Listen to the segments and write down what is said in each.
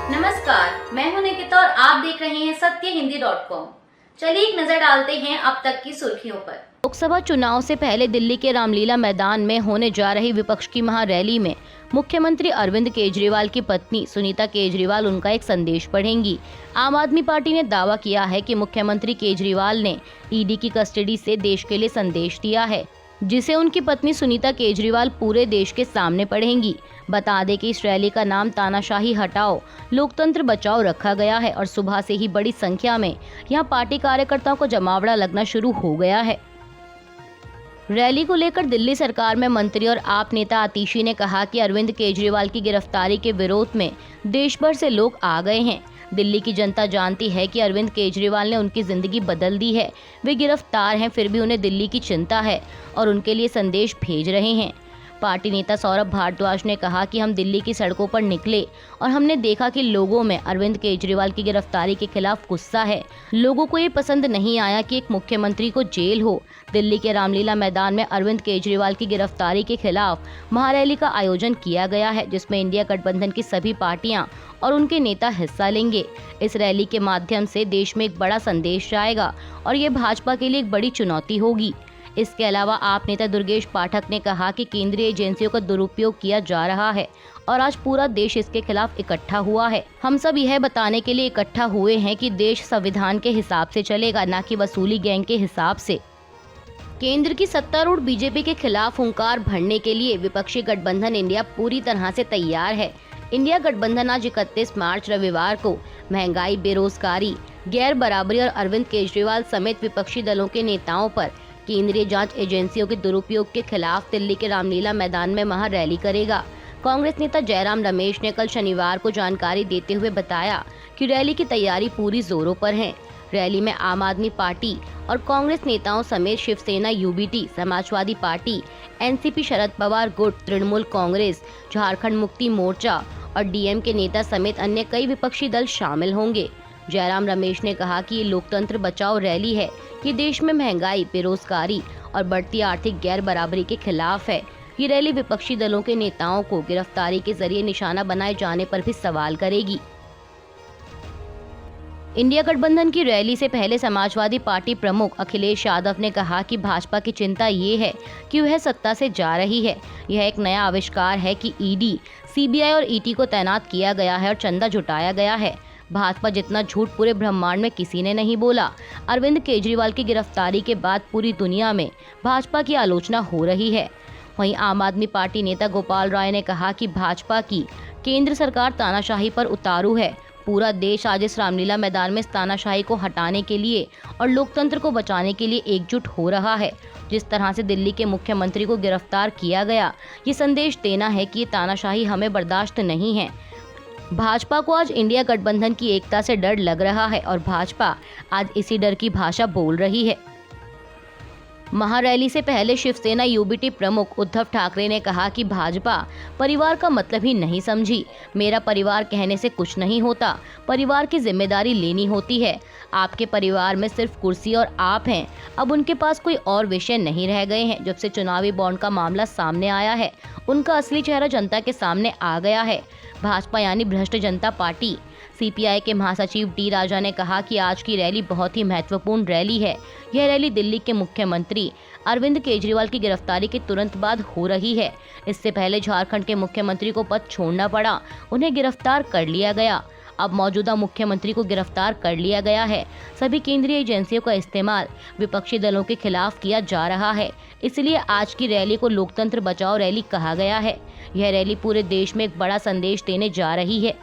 नमस्कार, मैं हूं निकिता और आप देख रहे हैं सत्यहिंदी.com। चलिए एक नजर डालते हैं अब तक की सुर्खियों पर। लोकसभा चुनाव से पहले दिल्ली के रामलीला मैदान में होने जा रही विपक्ष की महारैली में मुख्यमंत्री अरविंद केजरीवाल की पत्नी सुनीता केजरीवाल उनका एक संदेश पढ़ेंगी। आम आदमी पार्टी ने दावा किया है कि मुख्यमंत्री केजरीवाल ने ईडी की कस्टडी से देश के लिए संदेश दिया है, जिसे उनकी पत्नी सुनीता केजरीवाल पूरे देश के सामने पढ़ेंगी। बता दें कि इस रैली का नाम तानाशाही हटाओ लोकतंत्र बचाओ रखा गया है और सुबह से ही बड़ी संख्या में यहां पार्टी कार्यकर्ताओं को जमावड़ा लगना शुरू हो गया है। रैली को लेकर दिल्ली सरकार में मंत्री और आप नेता आतिशी ने कहा कि अरविंद केजरीवाल की गिरफ्तारी के विरोध में देश भर से लोग आ गए हैं। दिल्ली की जनता जानती है कि अरविंद केजरीवाल ने उनकी जिंदगी बदल दी है। वे गिरफ्तार हैं, फिर भी उन्हें दिल्ली की चिंता है और उनके लिए संदेश भेज रहे हैं। पार्टी नेता सौरभ भारद्वाज ने कहा कि हम दिल्ली की सड़कों पर निकले और हमने देखा कि लोगों में अरविंद केजरीवाल की गिरफ्तारी के खिलाफ गुस्सा है। लोगों को ये पसंद नहीं आया कि एक मुख्यमंत्री को जेल हो। दिल्ली के रामलीला मैदान में अरविंद केजरीवाल की गिरफ्तारी के खिलाफ महारैली का आयोजन किया गया है, जिसमें इंडिया गठबंधन की सभी पार्टियां और उनके नेता हिस्सा लेंगे। इस रैली के माध्यम से देश में एक बड़ा संदेश जाएगा और ये भाजपा के लिए एक बड़ी चुनौती होगी। इसके अलावा आप नेता दुर्गेश पाठक ने कहा कि केंद्रीय एजेंसियों का दुरुपयोग किया जा रहा है और आज पूरा देश इसके खिलाफ इकट्ठा हुआ है। हम सब यह बताने के लिए इकट्ठा हुए हैं कि देश संविधान के हिसाब से चलेगा, न कि वसूली गैंग के हिसाब से। केंद्र की सत्तारूढ़ बीजेपी के खिलाफ हुंकार भरने के लिए विपक्षी गठबंधन इंडिया पूरी तरह से तैयार है। इंडिया गठबंधन आज 31 मार्च रविवार को महंगाई, बेरोजगारी, गैर बराबरी और अरविंद केजरीवाल समेत विपक्षी दलों के नेताओं पर केंद्रीय जांच एजेंसियों के दुरुपयोग के खिलाफ दिल्ली के रामलीला मैदान में महारैली करेगा। कांग्रेस नेता जयराम रमेश ने कल शनिवार को जानकारी देते हुए बताया कि रैली की तैयारी पूरी जोरों पर है। रैली में आम आदमी पार्टी और कांग्रेस नेताओं समेत Shiv Sena, UBT, Samajwadi party, NCP, Sharad Pawar गुट, तृणमूल कांग्रेस, झारखंड मुक्ति मोर्चा और डीएम के नेता समेत अन्य कई विपक्षी दल शामिल होंगे। जयराम रमेश ने कहा कि ये लोकतंत्र बचाओ रैली है। ये देश में महंगाई, बेरोजगारी और बढ़ती आर्थिक गैर बराबरी के खिलाफ है। ये रैली विपक्षी दलों के नेताओं को गिरफ्तारी के जरिए निशाना बनाए जाने पर भी सवाल करेगी। इंडिया गठबंधन की रैली से पहले समाजवादी पार्टी प्रमुख अखिलेश यादव ने कहा कि भाजपा की चिंता ये है कि वह सत्ता से जा रही है। यह एक नया आविष्कार है कि ईडी, सीबीआई और ईटी को तैनात किया गया है और चंदा जुटाया गया है। भाजपा जितना झूठ पूरे ब्रह्मांड में किसी ने नहीं बोला। अरविंद केजरीवाल की गिरफ्तारी के बाद पूरी दुनिया में भाजपा की आलोचना हो रही है। वहीं आम आदमी पार्टी नेता गोपाल राय ने कहा कि भाजपा की केंद्र सरकार तानाशाही पर उतारू है। पूरा देश आज इस रामलीला मैदान में इस तानाशाही को हटाने के लिए और लोकतंत्र को बचाने के लिए एकजुट हो रहा है। जिस तरह से दिल्ली के मुख्यमंत्री को गिरफ्तार किया गया, ये संदेश देना है कि ये तानाशाही हमें बर्दाश्त नहीं है। भाजपा को आज इंडिया गठबंधन की एकता से डर लग रहा है और भाजपा आज इसी डर की भाषा बोल रही है। महारैली से पहले शिवसेना यूबीटी प्रमुख उद्धव ठाकरे ने कहा कि भाजपा परिवार का मतलब ही नहीं समझी। मेरा परिवार कहने से कुछ नहीं होता, परिवार की जिम्मेदारी लेनी होती है। आपके परिवार में सिर्फ कुर्सी और आप हैं। अब उनके पास कोई और विषय नहीं रह गए हैं। जब से चुनावी बॉन्ड का मामला सामने आया है, उनका असली चेहरा जनता के सामने आ गया है। भाजपा यानी भ्रष्ट जनता पार्टी। सीपीआई के महासचिव डी राजा ने कहा कि आज की रैली बहुत ही महत्वपूर्ण रैली है। यह रैली दिल्ली के मुख्यमंत्री अरविंद केजरीवाल की गिरफ्तारी के तुरंत बाद हो रही है। इससे पहले झारखंड के मुख्यमंत्री को पद छोड़ना पड़ा, उन्हें गिरफ्तार कर लिया गया। अब मौजूदा मुख्यमंत्री को गिरफ्तार कर लिया गया है। सभी केंद्रीय एजेंसियों का इस्तेमाल विपक्षी दलों के खिलाफ किया जा रहा है। इसलिए आज की रैली को लोकतंत्र बचाओ रैली कहा गया है। यह रैली पूरे देश में एक बड़ा संदेश देने जा रही है।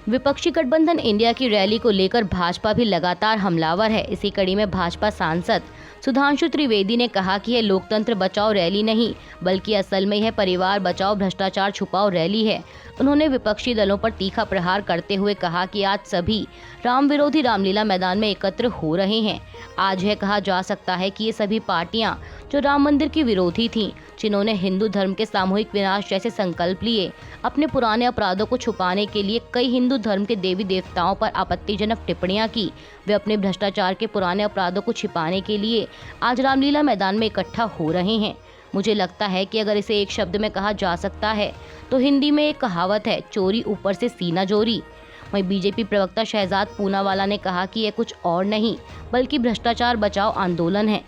विपक्षी गठबंधन इंडिया की रैली को लेकर भाजपा भी लगातार हमलावर है। इसी कड़ी में भाजपा सांसद सुधांशु त्रिवेदी ने कहा कि यह लोकतंत्र बचाओ रैली नहीं, बल्कि असल में यह परिवार बचाओ भ्रष्टाचार छुपाओ रैली है। उन्होंने विपक्षी दलों पर तीखा प्रहार करते हुए कहा कि आज सभी राम विरोधी रामलीला मैदान में एकत्र हो रहे हैं। आज यह कहा जा सकता है कि ये सभी पार्टियां जो राम मंदिर की विरोधी थीं, जिन्होंने हिंदू धर्म के सामूहिक विनाश जैसे संकल्प लिए, अपने पुराने अपराधों को छुपाने के लिए कई हिंदू धर्म के देवी देवताओं पर आपत्तिजनक टिप्पणियां की, वे अपने भ्रष्टाचार के पुराने अपराधों को छिपाने के लिए आज रामलीला मैदान में इकट्ठा हो रहे हैं। मुझे लगता है कि अगर इसे एक शब्द में कहा जा सकता है तो हिंदी में एक कहावत है, चोरी ऊपर से सीना चोरी। वहीं बीजेपी प्रवक्ता शहजाद पूनावाला ने कहा कि यह कुछ और नहीं बल्कि भ्रष्टाचार बचाओ आंदोलन है।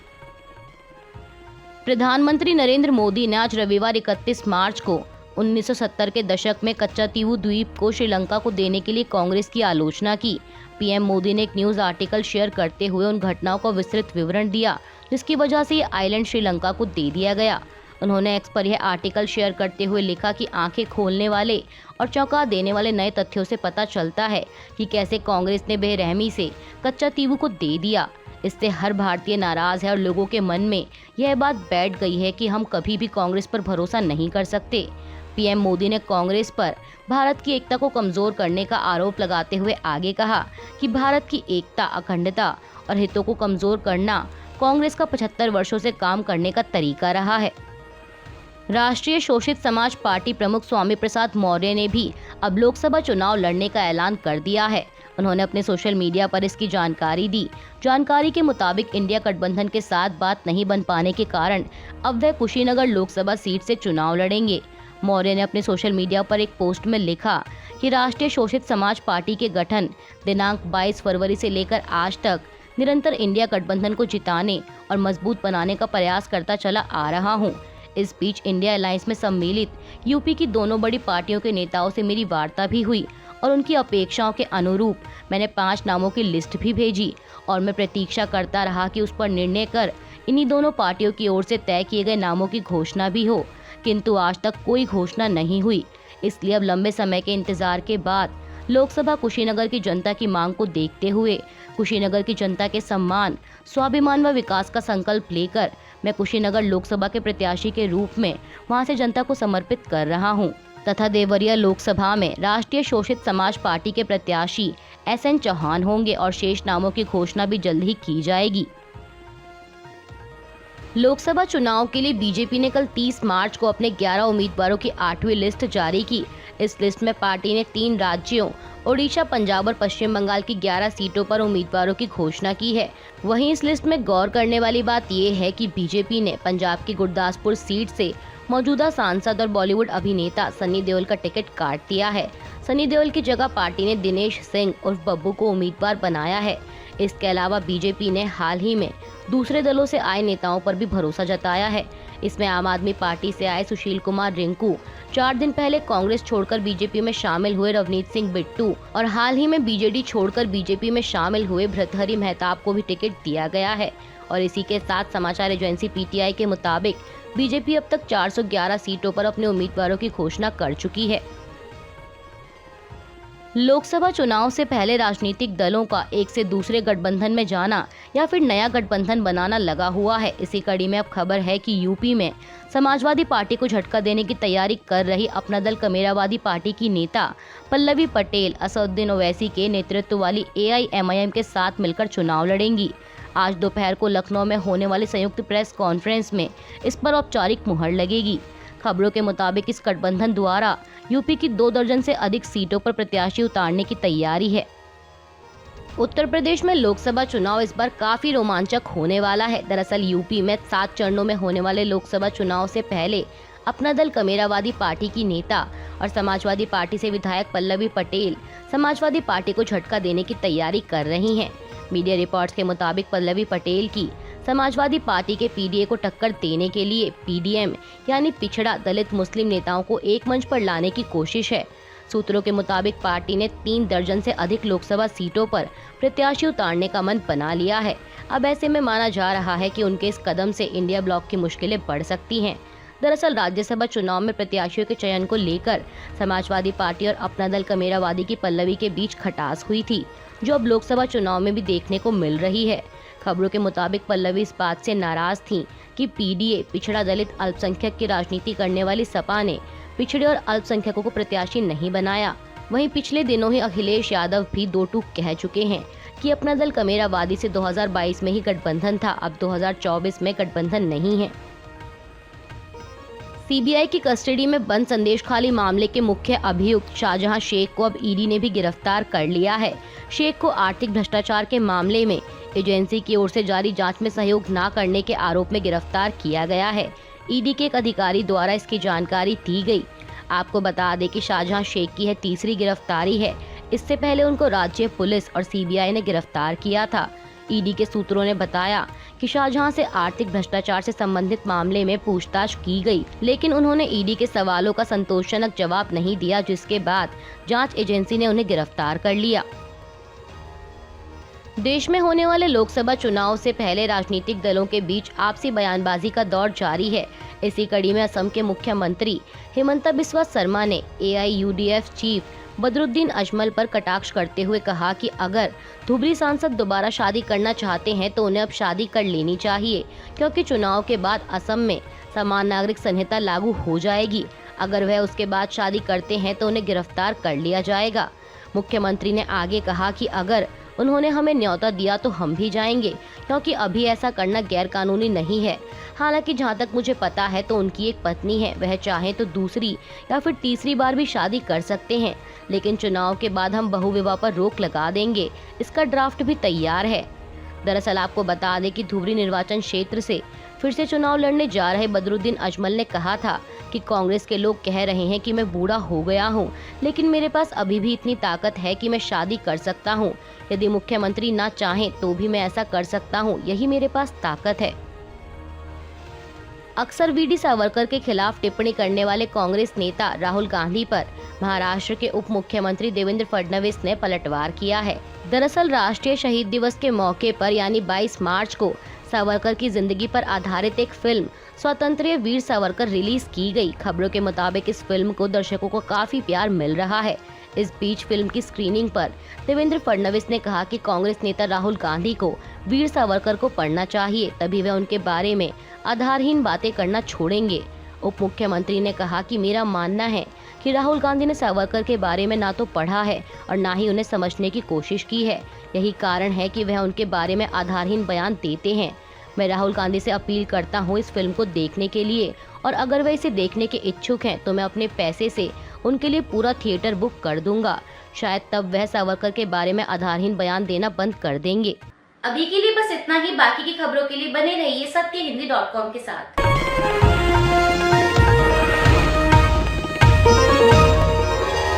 प्रधानमंत्री नरेंद्र मोदी ने आज रविवार 31 मार्च को 1970 के दशक में कच्चातीवू द्वीप को श्रीलंका को देने के लिए कांग्रेस की आलोचना की। पीएम मोदी ने एक न्यूज आर्टिकल शेयर करते हुए उन घटनाओं का विस्तृत विवरण दिया जिसकी वजह से ये आइलैंड श्रीलंका को दे दिया गया। उन्होंने एक्स पर यह आर्टिकल शेयर करते हुए लिखा कि आंखें खोलने वाले और चौंका देने वाले नए तथ्यों से पता चलता है कि कैसे कांग्रेस ने बेरहमी से कच्चातीवू को दे दिया। इससे हर भारतीय नाराज है और लोगों के मन में यह बात बैठ गई है कि हम कभी भी कांग्रेस पर भरोसा नहीं कर सकते। पीएम मोदी ने कांग्रेस पर भारत की एकता को कमजोर करने का आरोप लगाते हुए आगे कहा कि भारत की एकता, अखंडता और हितों को कमजोर करना कांग्रेस का 75 वर्षों से काम करने का तरीका रहा है। राष्ट्रीय शोषित समाज पार्टी प्रमुख स्वामी प्रसाद मौर्य ने भी अब लोकसभा चुनाव लड़ने का ऐलान कर दिया है। उन्होंने अपने सोशल मीडिया पर इसकी जानकारी दी। जानकारी के मुताबिक इंडिया गठबंधन के साथ बात नहीं बन पाने के कारण अब वह कुशीनगर लोकसभा सीट से चुनाव लड़ेंगे। मौर्य ने अपने सोशल मीडिया पर एक पोस्ट में लिखा कि राष्ट्रीय शोषित समाज पार्टी के गठन दिनांक 22 फरवरी से लेकर आज तक निरंतर इंडिया गठबंधन को जिताने और मजबूत बनाने का प्रयास करता चला आ रहा हूँ। इस बीच इंडिया अलायंस में सम्मिलित यूपी की दोनों बड़ी पार्टियों के नेताओं से मेरी वार्ता भी हुई और उनकी अपेक्षाओं के अनुरूप मैंने 5 नामों की लिस्ट भी भेजी और मैं प्रतीक्षा करता रहा कि उस पर निर्णय कर इन्हीं दोनों पार्टियों की ओर से तय किए गए नामों की घोषणा भी हो, किंतु आज तक कोई घोषणा नहीं हुई। इसलिए अब लंबे समय के इंतजार के बाद लोकसभा कुशीनगर की जनता की मांग को देखते हुए कुशीनगर की जनता के सम्मान, स्वाभिमान व विकास का संकल्प लेकर मैं कुशीनगर लोकसभा के प्रत्याशी के रूप में वहां से जनता को समर्पित कर रहा हूं तथा देवरिया लोकसभा में राष्ट्रीय शोषित समाज पार्टी के प्रत्याशी SN चौहान होंगे और शेष नामों की घोषणा भी जल्द ही की जाएगी। लोकसभा चुनाव के लिए बीजेपी ने कल 30 मार्च को अपने 11 उम्मीदवारों की 8वीं लिस्ट जारी की। इस लिस्ट में पार्टी ने 3 राज्यों ओडिशा, पंजाब और पश्चिम बंगाल की 11 सीटों पर उम्मीदवारों की घोषणा की है। वहीं इस लिस्ट में गौर करने वाली बात यह है कि बीजेपी ने पंजाब की गुरदासपुर सीट से मौजूदा सांसद और बॉलीवुड अभिनेता सनी देओल का टिकट काट दिया है। सनी देओल की जगह पार्टी ने दिनेश सिंह उर्फ बब्बू को उम्मीदवार बनाया है। इसके अलावा बीजेपी ने हाल ही में दूसरे दलों से आए नेताओं पर भी भरोसा जताया है। इसमें आम आदमी पार्टी से आए सुशील कुमार रिंकू, 4 दिन पहले कांग्रेस छोड़कर बीजेपी में शामिल हुए रवनीत सिंह बिट्टू और हाल ही में बीजेडी छोड़कर बीजेपी में शामिल हुए भर्तृहरि महताब को भी टिकट दिया गया है। और इसी के साथ समाचार एजेंसी PTI के मुताबिक बीजेपी अब तक 411 सीटों पर अपने उम्मीदवारों की घोषणा कर चुकी है। लोकसभा चुनाव से पहले राजनीतिक दलों का एक से दूसरे गठबंधन में जाना या फिर नया गठबंधन बनाना लगा हुआ है। इसी कड़ी में अब खबर है कि यूपी में समाजवादी पार्टी को झटका देने की तैयारी कर रही अपना दल कमेरावादी पार्टी की नेता पल्लवी पटेल असदुद्दीन ओवैसी के नेतृत्व वाली AIMIM के साथ मिलकर चुनाव लड़ेंगी। आज दोपहर को लखनऊ में होने वाली संयुक्त प्रेस कॉन्फ्रेंस में इस पर औपचारिक मुहर लगेगी। खबरों के मुताबिक इस गठबंधन द्वारा यूपी की 2 दर्जन से अधिक सीटों पर प्रत्याशी उतारने की तैयारी है। उत्तर प्रदेश में लोकसभा चुनाव इस बार काफी रोमांचक होने वाला है। दरअसल यूपी में 7 चरणों में होने वाले लोकसभा चुनाव से पहले अपना दल कमेरावादी पार्टी की नेता और समाजवादी पार्टी से विधायक पल्लवी पटेल समाजवादी पार्टी को झटका देने की तैयारी कर रही हैं। मीडिया रिपोर्ट्स के मुताबिक पल्लवी पटेल की समाजवादी पार्टी के PDA को टक्कर देने के लिए PDM यानी पिछड़ा दलित मुस्लिम नेताओं को एक मंच पर लाने की कोशिश है। सूत्रों के मुताबिक पार्टी ने 3 दर्जन से अधिक लोकसभा सीटों पर प्रत्याशी उतारने का मन बना लिया है। अब ऐसे में माना जा रहा है कि उनके इस कदम से इंडिया ब्लॉक की मुश्किलें बढ़ सकती हैं। दरअसल राज्यसभा चुनाव में प्रत्याशियों के चयन को लेकर समाजवादी पार्टी और अपना दल कमेरावादी की पल्लवी के बीच खटास हुई थी, जो अब लोकसभा चुनाव में भी देखने को मिल रही है। खबरों के मुताबिक पल्लवी इस बात से नाराज थीं कि PDA पिछड़ा दलित अल्पसंख्यक की राजनीति करने वाली सपा ने पिछड़े और अल्पसंख्यकों को प्रत्याशी नहीं बनाया। वहीं पिछले दिनों ही अखिलेश यादव भी 2 टूक कह चुके हैं कि अपना दल कमेरावादी से 2022 में ही गठबंधन था, अब 2024 में गठबंधन नहीं है। CBI की कस्टडी में बंद संदेश खाली मामले के मुख्य अभियुक्त शाहजहां शेख को अब ED ने भी गिरफ्तार कर लिया है। शेख को आर्थिक भ्रष्टाचार के मामले में एजेंसी की ओर से जारी जांच में सहयोग न करने के आरोप में गिरफ्तार किया गया है। ईडी के एक अधिकारी द्वारा इसकी जानकारी दी गई। आपको बता दें कि शाहजहां शेख की है तीसरी गिरफ्तारी है। इससे पहले उनको राज्य पुलिस और सीबीआई ने गिरफ्तार किया था। ईडी के सूत्रों ने बताया कि शाहजहां से आर्थिक भ्रष्टाचार से संबंधित मामले में पूछताछ की गई, लेकिन उन्होंने ईडी के सवालों का संतोषजनक जवाब नहीं दिया, जिसके बाद जांच एजेंसी ने उन्हें गिरफ्तार कर लिया। देश में होने वाले लोकसभा चुनाव से पहले राजनीतिक दलों के बीच आपसी बयानबाजी का दौर जारी है। इसी कड़ी में असम के मुख्यमंत्री हिमंता बिस्वा शर्मा ने AIUDF चीफ बदरुद्दीन अजमल पर कटाक्ष करते हुए कहा कि अगर धुबरी सांसद दोबारा शादी करना चाहते हैं तो उन्हें अब शादी कर लेनी चाहिए, क्योंकि चुनाव के बाद असम में समान नागरिक संहिता लागू हो जाएगी। अगर वह उसके बाद शादी करते हैं तो उन्हें गिरफ्तार कर लिया जाएगा। मुख्यमंत्री ने आगे कहा कि अगर उन्होंने हमें न्योता दिया तो हम भी जाएंगे, क्योंकि अभी ऐसा करना गैर कानूनी नहीं है। हालांकि जहां तक मुझे पता है तो उनकी एक पत्नी है, वह चाहे तो दूसरी या फिर तीसरी बार भी शादी कर सकते हैं, लेकिन चुनाव के बाद हम बहुविवाह पर रोक लगा देंगे। इसका ड्राफ्ट भी तैयार है। दरअसल आपको बता दें कि धुबरी निर्वाचन क्षेत्र से फिर से चुनाव लड़ने जा रहे बदरुद्दीन अजमल ने कहा था कि कांग्रेस के लोग कह रहे हैं कि मैं बूढ़ा हो गया हूं, लेकिन मेरे पास अभी भी इतनी ताकत है कि मैं शादी कर सकता हूं। यदि मुख्यमंत्री ना चाहें तो भी मैं ऐसा कर सकता हूं, यही मेरे पास ताकत है। अक्सर वीडी सावरकर के खिलाफ टिप्पणी करने वाले कांग्रेस नेता राहुल गांधी पर महाराष्ट्र के उप मुख्यमंत्री देवेंद्र फडणवीस ने पलटवार किया है। दरअसल राष्ट्रीय शहीद दिवस के मौके पर यानी 22 मार्च को सावरकर की जिंदगी पर आधारित एक फिल्म स्वतंत्र वीर सावरकर रिलीज की गई। खबरों के मुताबिक इस फिल्म को दर्शकों को काफी प्यार मिल रहा है। इस बीच फिल्म की स्क्रीनिंग पर देवेंद्र फडणवीस ने कहा कि कांग्रेस नेता राहुल गांधी को वीर सावरकर को पढ़ना चाहिए, तभी वह उनके बारे में आधारहीन बातें करना छोड़ेंगे। उप मुख्यमंत्री ने कहा कि मेरा मानना है कि राहुल गांधी ने सावरकर के बारे में ना तो पढ़ा है और ना ही उन्हें समझने की कोशिश की है। यही कारण है कि वह उनके बारे में आधारहीन बयान देते हैं। मैं राहुल गांधी से अपील करता हूं इस फिल्म को देखने के लिए, और अगर वह इसे देखने के इच्छुक हैं तो मैं अपने पैसे से उनके लिए पूरा थिएटर बुक कर दूंगा। शायद तब वह सावरकर के बारे में आधारहीन बयान देना बंद कर देंगे। अभी के लिए बस इतना ही। बाकी की खबरों के लिए बने रहिए सत्यहिंदी.com के साथ।